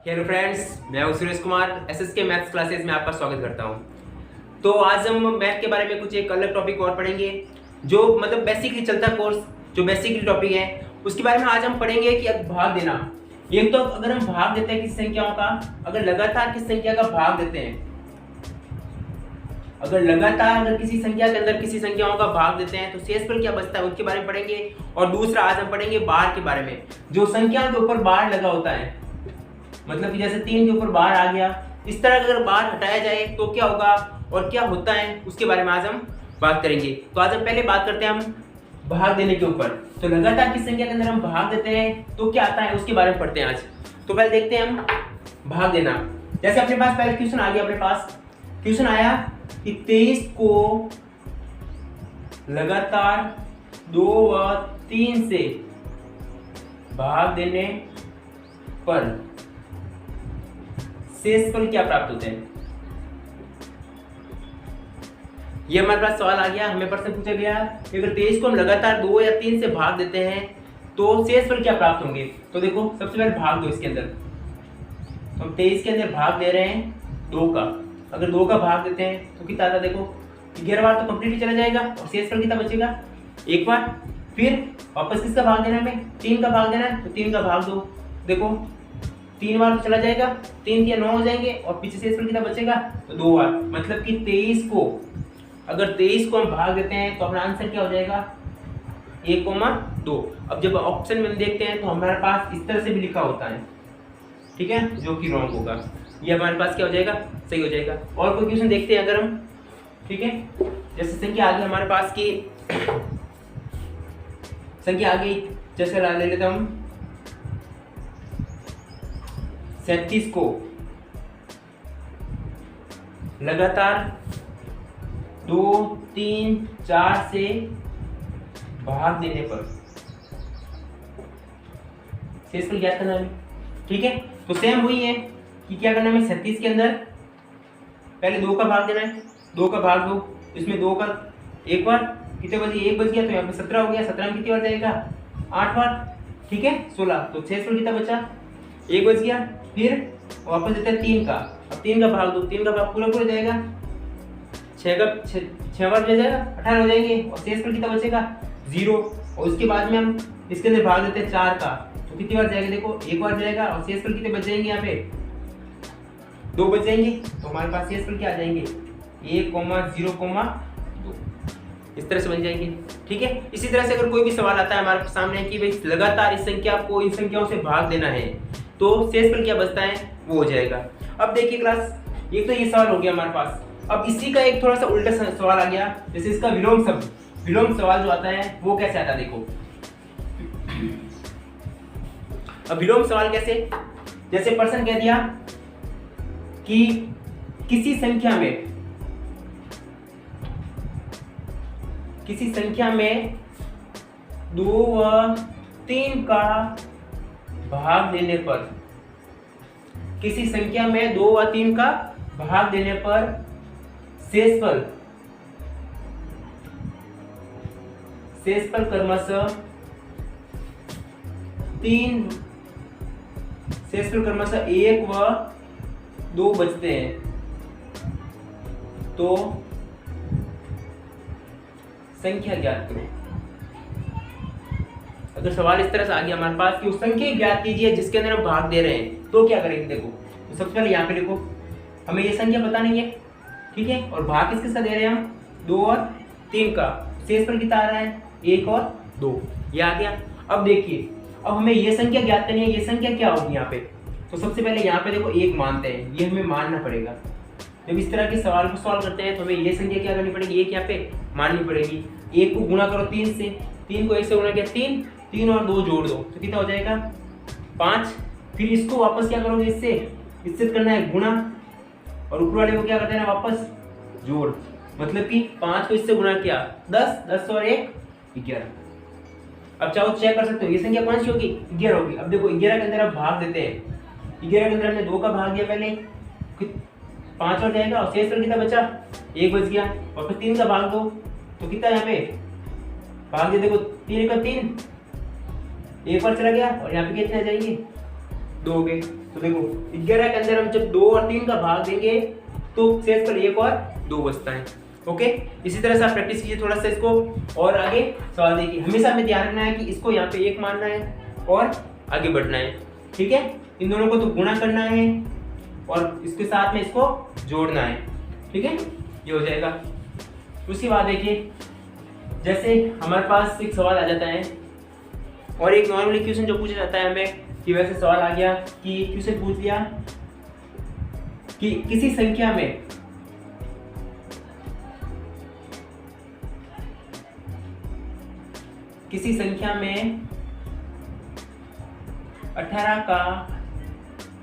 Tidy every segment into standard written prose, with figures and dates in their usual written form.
Hello friends, मैं हूं Suresh Kumar. SSK maths classes में आपका स्वागत करता हूं। तो आज हम मैथ के बारे में कुछ एक अलग टॉपिक और पढ़ेंगे, जो मतलब बेसिकली चलता कोर्स, जो बेसिकली टॉपिक है उसके बारे में आज हम पढ़ेंगे कि अब भाग देना। एक तो अगर हम भाग देते हैं किसी संख्याओं का, अगर लगातार किसी संख्या का भाग देते हैं, अगर किसी संख्या के अंदर किसी संख्याओं का भाग देते हैं तो शेषफल क्या बचता है उसके बारे में पढ़ेंगे। और दूसरा आज हम पढ़ेंगे बार के बारे में, जो संख्या के ऊपर बार लगा होता है, मतलब कि जैसे 3 के ऊपर बार आ गया, इस तरह अगर बार हटाया जाए तो क्या होगा और क्या होता है उसके बारे में आज हम बात करेंगे। तो आज हम पहले बात करते हैं हम भाग देने के ऊपर। तो लगातार किस संख्या के अंदर हम भाग देते हैं तो क्या आता है उसके बारे में पढ़ते हैं आज। तो पहले देखते हैं हम भाग देना। जैसे अपने पास पहले क्वेश्चन आ गया, अपने पास क्वेश्चन आया कि 23 को लगातार 2 व 3 से भाग देने पर शेषफल क्या प्राप्त होते हैं। ये हमारे पास सवाल आ गया, हमें प्रश्न पूछा गया कि अगर 23 को हम लगातार 2 या 3 से भाग देते हैं तो शेषफल क्या प्राप्त होंगे। तो देखो सबसे पहले भाग दो इसके अंदर, तो हम 23 के अंदर भाग दे रहे हैं 2 का। अगर 2 का भाग देते हैं तो कितना आता है, देखो 11 बार तो कंप्लीटली चला जाएगा और शेषफल कितना बचेगा, एक बार। फिर वापस किसका भाग देना है, हमें 3 का भाग देना है, तो 3 का भाग दो, देखो 3 बार तो चला जाएगा, 3 या 9 हो जाएंगे और पीछे शेषफल कितना बचेगा, तो 2 बार। मतलब कि 23 को अगर 23 को हम भाग देते हैं तो अपना आंसर क्या हो जाएगा, 1,2। अब जब ऑप्शन में देखते हैं तो हमारे पास इस तरह से भी लिखा होता है, ठीक है, जो कि रॉन्ग होगा। ये हमारे पास क्या हो जाएगा, सही हो जाएगा। और कोई क्वेश्चन देखते हैं अगर हम, ठीक है। जैसे संख्या आ गई हमारे पास की संख्या आ गई, जैसे ले लेते हम 37 को लगातार 2, 3, 4 से भाग देने पर शेषफल ज्ञात करना है, ठीक है। तो सेम वही है कि क्या करना है, 37 के अंदर पहले 2 का भाग देना है, 2 का भाग दो, इसमें 2 का एक बार कितने बजे, 1 बज गया तो यहाँ पे 17 हो गया, 17 में कितनी बार जाएगा, 8 बार, ठीक है, 16। तो शेषफल कितना बचा, 1 बज गया। फिर वापस देते हैं 3 का, अब 3 का भाग दो, 3 का भाग पूरा जाएगा, 6 बार जाएगा, 18 हो जाएंगे और शेषफल कितना बचेगा, 0। और उसके बाद में हम इसके अंदर भाग देते हैं 4 का, तो कितनी बार जाएगा, देखो 1 बार जाएगा और शेषफल कितने बच जाएंगे, यहाँ पे 2 बच जाएंगे। तो हमारे पास शेषफल क्या आ जाएंगे, 1,0,2 इस तरह से बन जाएंगे, ठीक है। इसी तरह से अगर कोई भी सवाल आता है हमारे सामने कि भाई लगातार इस संख्या को इन संख्याओं से भाग देना है तो शेषफल क्या बचता है, वो हो जाएगा। अब देखिए क्लास, एक तो ये सवाल हो गया हमारे पास। अब इसी का एक थोड़ा सा उल्टा सवाल आ गया, जैसे इसका विलोम सवाल जो आता है वो कैसे आता है, देखो। अब विलोम सवाल कैसे, जैसे प्रश्न कह दिया कि किसी संख्या में 2 व 3 का भाग देने पर, किसी संख्या में 2 व 3 का भाग देने पर शेषफल क्रमशः 1 व 2 बचते हैं, तो संख्या ज्ञात करो। अगर सवाल इस तरह से आ गया हमारे पास कि उस संख्या ज्ञात कीजिए जिसके अंदर हम भाग दे रहे हैं, तो क्या करेंगे, देखो तो सबसे पहले यहाँ पे देखो हमें ये संख्या पता नहीं है, ठीक है, और भाग किसके साथ दे रहे हैं हम, 2 और 3 का। शेषफल कितना आ रहा है, 1 और 2, ये आ गया। अब देखिए, अब हमें ये संख्या ज्ञात करनी है, ये संख्या क्या होगी यहाँ पे। तो सबसे पहले यहाँ पे देखो 1 मानते हैं, ये हमें मानना पड़ेगा। जब इस तरह के सवाल को सॉल्व करते हैं तो हमें ये संख्या क्या करनी पड़ेगी, एक यहाँ पे माननी पड़ेगी। 1 को गुणा करो 3 से, 3 को 1 से गुणा किया 3 और 2 जोड़ दो तो कितना हो जाएगा, 5। फिर इसको वापस क्या करोगे, इससे करना है गुणा और ऊपर वाले को क्या करते हैं ना, वापस जोड़। मतलब कि 5 को इससे गुणा किया 10 और 1 11। अब चाहो चेक कर सकते हो ये संख्या कौन सी होगी, 11 होगी। अब देखो 11 के अंदर आप भाग देते हैं, 11 के अंदर हमने 2 का भाग दिया पहले, 5 और जाएगा और शेषफल कितना बचा, 1 बच गया। और फिर 3 का भाग दो तो कितना यहाँ पे भाग दे, देखो 3 का 3, एक बार चला गया और यहाँ पे कितने आ जाएंगे, 2 हो गए। तो देखो 11 के अंदर हम जब 2 और 3 का भाग देंगे तो शेषफल 1 और 2 बचता है। ओके, इसी तरह से आप प्रैक्टिस कीजिए थोड़ा सा इसको, और आगे सवाल देखिए। हमेशा हमें ध्यान रखना है कि इसको यहाँ पे 1 मानना है और आगे बढ़ना है। ठीक है, इन दोनों को तो गुणा करना है और इसके साथ में इसको जोड़ना है। ठीक है, ये हो जाएगा। उसके बाद देखिए, जैसे हमारे पास एक सवाल आ जाता है और एक नॉर्मली क्वेश्चन जो पूछा जाता है हमें, कि वैसे सवाल आ गया कि क्वेश्चन पूछ लिया कि किसी संख्या में किसी संख्या में 18 का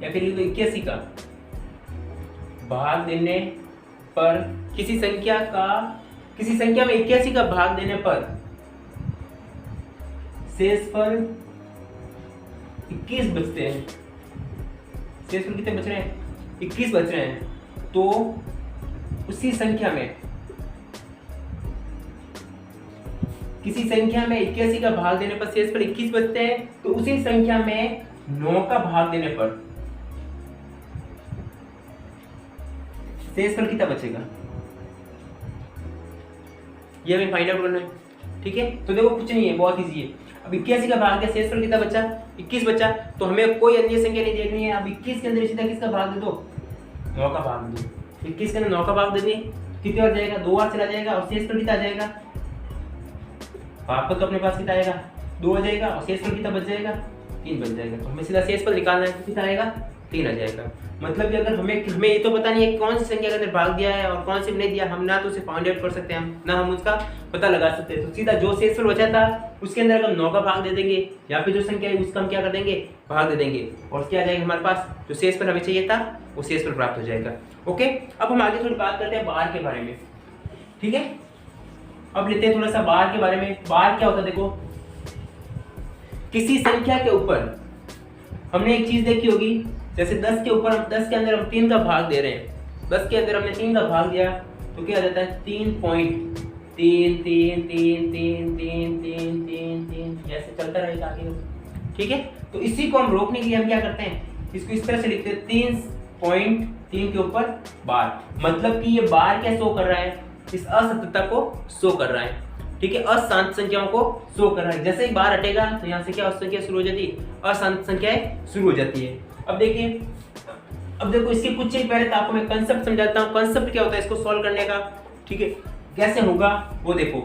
या फिर 81 का भाग देने पर किसी संख्या में 81 का भाग देने पर शेषफल 21 बचते हैं। शेषफल कितने बच रहे हैं? 21 बच रहे हैं। तो उसी संख्या में किसी संख्या में 81 का भाग देने पर शेषफल 21 बचते हैं, तो उसी संख्या में 9 का भाग देने पर शेषफल कितना बचेगा, ये हमें फाइंड आउट करना है। ठीक है, तो देखो कुछ नहीं है, बहुत इजी है। अब 81 का भाग दिया, शेषफल कितना बचा? 21 बचा। तो हमें कोई अन्य संख्या नहीं देखनी है। अब 21 के अंदर सीधा किसका भाग दे दो? 9 का भाग दे दो। 21 के अंदर 9 का भाग दे दिए, कितने और जाएगा? 2 बार चला जाएगा और शेषफल कितना आ जाएगा? भाग तो अपने पास कितना आएगा? 2 आ जाएगा और शेषफल कितना बच जाएगा? 3 बच जाएगा। तो हमें सीधा शेषफल निकालना है, कितना आएगा? 3 आ जाएगा। मतलब कि अगर हमें ये तो पता नहीं है कौन सी संख्या के अंदर भाग दिया है और कौन सी नहीं दिया, हम ना तो उसे फाइंड आउट कर सकते हैं, ना हम उसका पता लगा सकते हैं। तो सीधा जो शेषफल बचा था उसके अंदर अगर हम 9 का भाग दे देंगे, या फिर जो संख्या है उसका हम क्या कर देंगे? भाग दे देंगे, और क्या आ जाएगा हमारे पास? जो शेषफल हमें चाहिए था वो शेषफल प्राप्त हो जाएगा। ओके, अब हम आगे थोड़ी बात करते हैं बार के बारे में। ठीक है, अब लेते हैं थोड़ा सा बार के बारे में। बार क्या होता है? देखो, किसी संख्या के ऊपर हमने एक चीज देखी होगी, जैसे 10 के ऊपर 10 के अंदर हम 3 का भाग दे रहे हैं। 10 के अंदर हमने 3 का भाग दिया तो क्या आ जाता है? 3.3 ऐसे चलता रहेगा आगे। ठीक है, तो इसी को हम रोकने के लिए हम क्या करते हैं? इसको इस तरह से लिखते हैं 3.3 के ऊपर बार। मतलब कि ये बार क्या शो कर रहा है? इस असतता को शो कर रहा है। ठीक है, अशांत संख्याओं को शो कर रहा है। जैसे ही बार हटेगा तो यहाँ से क्या संख्या शुरू हो जाती है? अशांत संख्याएं शुरू हो जाती है। अब देखिए, अब देखो इसके कुछ ही पहले तो आपको मैं कंसेप्ट समझाता हूँ। कंसेप्ट क्या होता है इसको सॉल्व करने का? ठीक है, कैसे होगा वो देखो।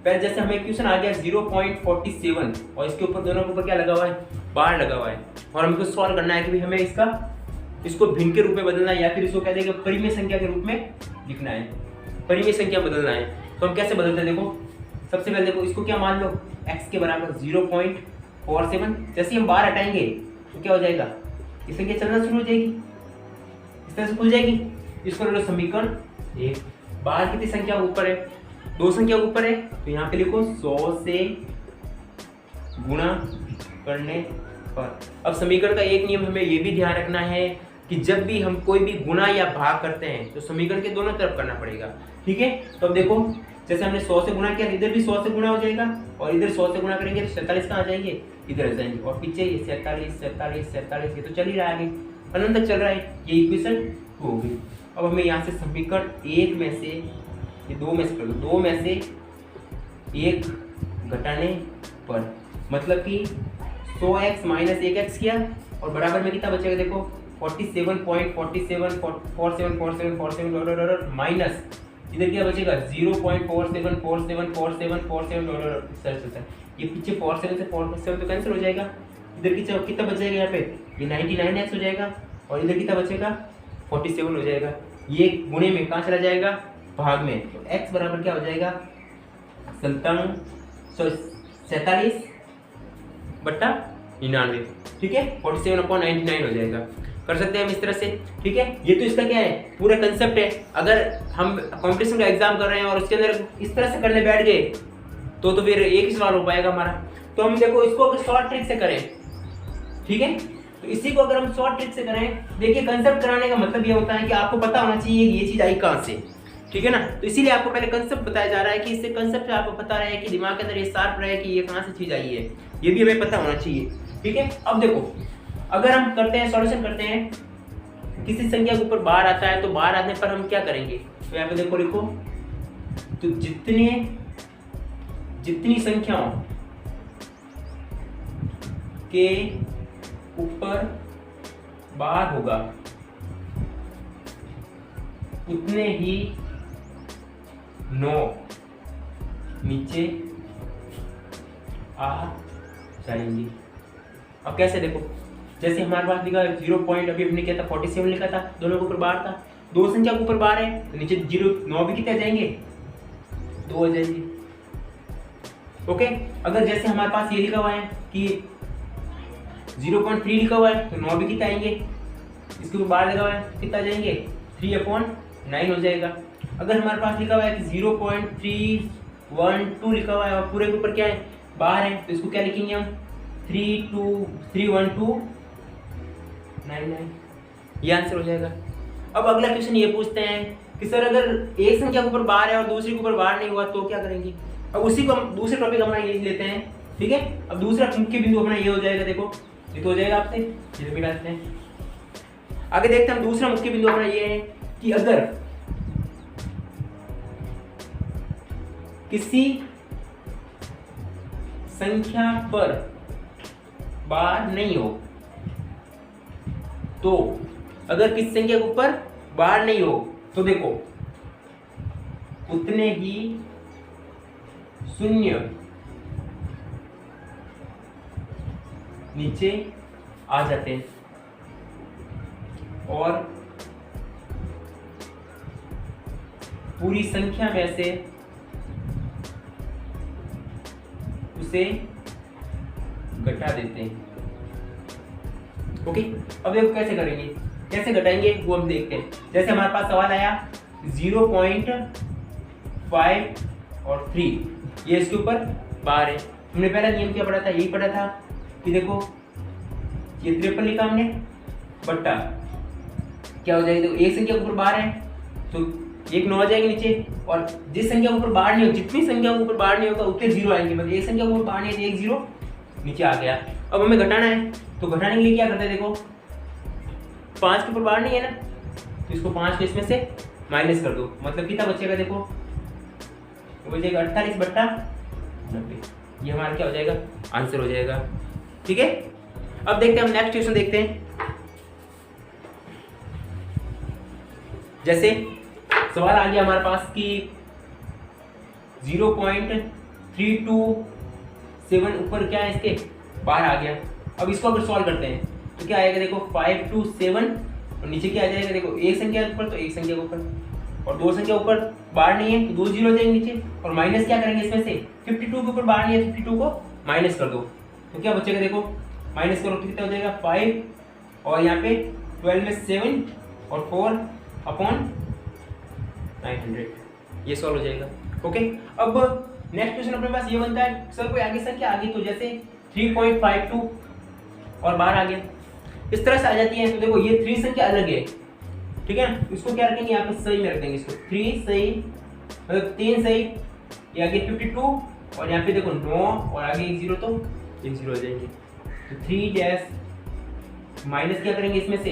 पहले जैसे हमें क्वेश्चन आ गया 0.47 और इसके ऊपर दोनों के ऊपर क्या लगा हुआ है? बार लगा हुआ है, और हमको सॉल्व करना है कि हमें इसको भिन्न के रूप में बदलना है, या फिर इसको क्या देंगे? परिमेय संख्या के रूप में लिखना है, परिमेय संख्या बदलना है। तो हम कैसे बदलते हैं? देखो, सबसे पहले देखो इसको क्या मान लो? x के बराबर 0.47। जैसे हम बार हटाएंगे तो क्या हो जाएगा? ये संख्या चलना शुरू हो जाएगी, इस तरह से खुल जाएगी। इसको लो समीकरण 1। बार कितनी संख्या ऊपर है? 2 संख्या ऊपर है, तो यहाँ पे लिखो 100 से गुणा करने पर। अब समीकरण का एक नियम हमें ये भी ध्यान रखना है कि जब भी हम कोई भी गुणा या भाग करते हैं तो समीकरण के दोनों तरफ करना पड़ेगा। ठीक है, तो अब देखो, जैसे हमने 100 से गुणा किया, इधर भी 100 से गुणा हो जाएगा, और इधर 100 से गुणा करेंगे तो 47 कहाँ आ जाएंगे? इधर आ जाएंगे, और पीछे ये 47 ये तो चल ही रहा है आगे, अनंत तक चल रहा है। ये इक्वेशन 2 हो गई। अब हमें यहाँ से समीकरण 1 में से, ये 2 में से कर दो, 2 में से 1 घटाने पर, मतलब कि 100x माइनस 1x किया, और बराबर में कितना बचेगा? देखो 47.47 माइनस इधर क्या बचेगा? 0.47 ये पीछे 47 से 47 तो कैंसिल हो जाएगा। इधर कितना बचेगा? यहाँ पे ये 99x हो जाएगा, और इधर कितना बचेगा? 47 हो जाएगा। ये गुणे में कहाँ चला जाएगा? भाग में। तो x बराबर क्या हो जाएगा? 47/99। ठीक है, 47/99 हो जाएगा। कर सकते हैं हम इस तरह से। ठीक है, ये तो इसका क्या है? पूरा कंसेप्ट है। अगर हम कंपटीशन का एग्जाम कर रहे हैं और उसके अंदर इस तरह से करने बैठ गए तो फिर एक ही सवाल हो पाएगा हमारा। तो हम देखो इसको अगर शॉर्ट ट्रिक से करें, ठीक है, तो इसी को अगर हम शॉर्ट ट्रिक से करें, देखिए कंसेप्ट कराने का मतलब ये होता है कि आपको पता होना चाहिए ये चीज आई कहाँ से। ठीक है ना, तो इसीलिए आपको पहले कंसेप्ट बताया जा रहा है कि इससे कंसेप्ट आपको पता रहे कि दिमाग के अंदर ये शार्प रहे कि ये कहाँ से चीज आई है, ये भी हमें पता होना चाहिए। ठीक है, अब देखो अगर हम करते हैं सॉल्यूशन करते हैं, किसी संख्या के ऊपर बार आता है तो बार आने पर हम क्या करेंगे, तो यहाँ पे देखो लिखो, तो जितनी संख्याओं के ऊपर बार होगा उतने ही 9 नीचे आ जाएंगे। अब कैसे देखो, जैसे हमारे पास लिखा 0 पॉइंट, अभी हमने क्या था 47 लिखा था, दोनों के ऊपर बार था, दो संख्या के ऊपर बार है तो नीचे 9 भी कितने आ जाएंगे, 2 आ जाएंगे। ओके, अगर जैसे हमारे पास ये लिखा हुआ है कि 0.3 लिखा हुआ है तो 9 भी कितने आएंगे, इसके ऊपर बार लगा हुआ है कितना आ जाएंगे, 3/9 हो जाएगा। अगर हमारे पास लिखा हुआ है कि 0.312 लिखा हुआ है और पूरे के ऊपर क्या है, बार है, तो इसको क्या लिखेंगे हम, 31299, ये आंसर हो जाएगा। अब अगला क्वेश्चन ये पूछते हैं कि सर अगर एक संख्या के ऊपर बार है और दूसरी के ऊपर बार नहीं हुआ तो क्या करेंगे। अब उसी को हम दूसरे टॉपिक अपना ये लेते हैं, ठीक है। अब दूसरा मुख्य बिंदु अपना ये हो जाएगा, देखो ये तो हो जाएगा आपसे, ये भी डालते हैं। आगे देखते हैं हम दूसरा मुख्य बिंदु अपना ये है कि अगर किसी संख्या पर बार नहीं हो, तो अगर किसी संख्या के ऊपर बार नहीं हो तो देखो उतने ही शून्य नीचे आ जाते हैं और पूरी संख्या में से उसे घटा देते हैं। ओके, अब देखो कैसे करेंगे, कैसे घटाएंगे वो हम देखते हैं। जैसे हमारे पास सवाल आया 0.5 और 3, ये इसके ऊपर बार है। हमने पहला नियम क्या पढ़ा था, यही पढ़ा था कि देखो ये 53 लिखा हमने, बट्टा क्या हो जाएगा, देखो एक संख्या के ऊपर बार है तो एक 9 आ जाएंगे नीचे, और जिस संख्या के ऊपर बार नहीं हो, जितनी संख्या के ऊपर बार नहीं होगा उतने 0 आएंगे, मतलब एक संख्या के ऊपर बार नहीं है तो एक 0 नीचे आ गया। अब हमें घटाना है, तो घटाने के लिए क्या करते हैं, देखो 5 के ऊपर बार नहीं है ना, तो इसको 5 को इसमें से माइनस कर दो, मतलब कितना बचेगा, देखो बचेगा 48/90, ये हमारा क्या हो जाएगा, आंसर हो जाएगा। ठीक है, अब देखते हैं हम नेक्स्ट क्वेश्चन देखते हैं। जैसे सवाल आ गया हमारे पास कि 0.327 ऊपर क्या है, इसके बाहर आ गया। अब इसको अगर सॉल्व करते हैं तो क्या आएगा, देखो 527 और नीचे क्या आ जाएगा, देखो एक संख्या के ऊपर तो एक संख्या के ऊपर, और दो संख्या ऊपर बार नहीं है तो 2 0 हो जाएंगे नीचे, और माइनस क्या करेंगे इसमें से, 52 के ऊपर बार नहीं है, 52 को माइनस कर दो तो क्या बचेगा, देखो माइनस करो तो कितना हो जाएगा 5, और यहाँ पे 12 में 7 और 4/900, ये सॉल्व हो जाएगा। ओके, अब नेक्स्ट क्वेश्चन अपने पास ये बनता है, सर कोई आगे संख्या आ गई तो जैसे 3.52 और बाहर आ गया, इस तरह से आ जाती है, तो देखो ये 3 संख्या अलग है, ठीक है ना, इसको क्या रखेंगे, यहाँ पे सही में रख देंगे इसको, 3 सही, मतलब 3 सही, ये आगे 52 और यहाँ पे देखो 9 और आगे 1 0 तो 1 0 हो जाएंगे, तो 3 माइनस क्या करेंगे इसमें से,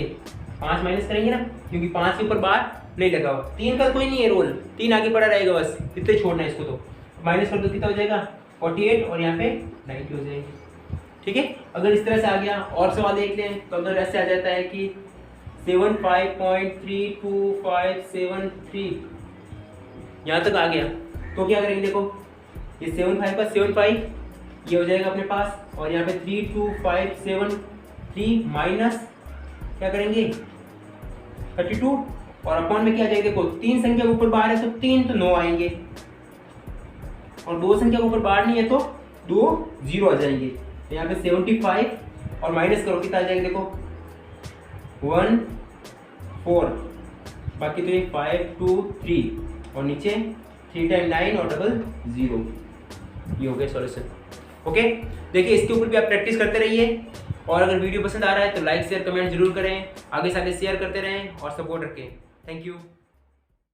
5 माइनस करेंगे ना, क्योंकि 5 के ऊपर बार नहीं लगा हुआ, 3 का कोई नहीं है रोल, 3 आगे पड़ा रहेगा, बस इतने छोड़ना है इसको, तो माइनस कर दो कितना हो जाएगा 48 और यहाँ पे 90 हो जाएंगे। ठीक है, अगर इस तरह से आ गया, और सवाल देखते हैं, तो अगर ऐसे आ जाता है कि 75.32573 यहाँ तक आ गया तो क्या करेंगे, देखो ये 75 का 75 ये हो जाएगा अपने पास, और यहाँ पे 32573 माइनस क्या करेंगे 32, और अपॉन में क्या आ जाएगा, देखो 3 संख्या के ऊपर बार है तो 3 तो 9 आएंगे, और 2 संख्या के ऊपर बार नहीं है तो 2 0 आ जाएंगे, तो यहाँ पे 75 और माइनस करो कितना आ जाएगा, देखो 1 4, बाकी तो ये 5 2 3 और नीचे 3 टाइम 9 और डबल 0, ये हो गया सॉल्यूशन। ओके, देखिए इसके ऊपर भी आप प्रैक्टिस करते रहिए, और अगर वीडियो पसंद आ रहा है तो लाइक शेयर कमेंट जरूर करें, आगे से आगे शेयर करते रहें और सपोर्ट रखें। Thank you.